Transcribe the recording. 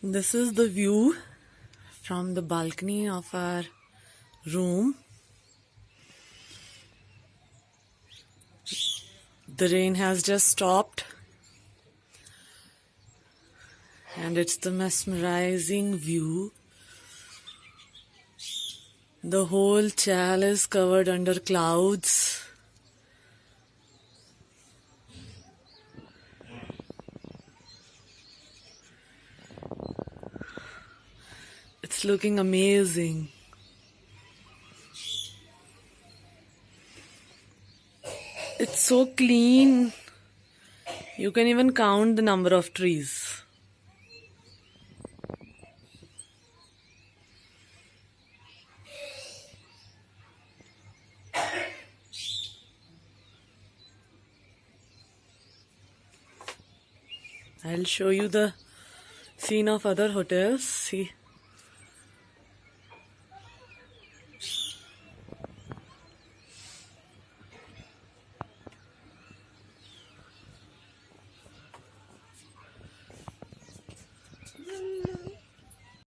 This is the view from the balcony of our room. The rain has just stopped, and it's the mesmerizing view. The whole Chail is covered under clouds. It's looking amazing. It's so clean. You can even count the number of trees. I'll show you the scene of other hotels. See.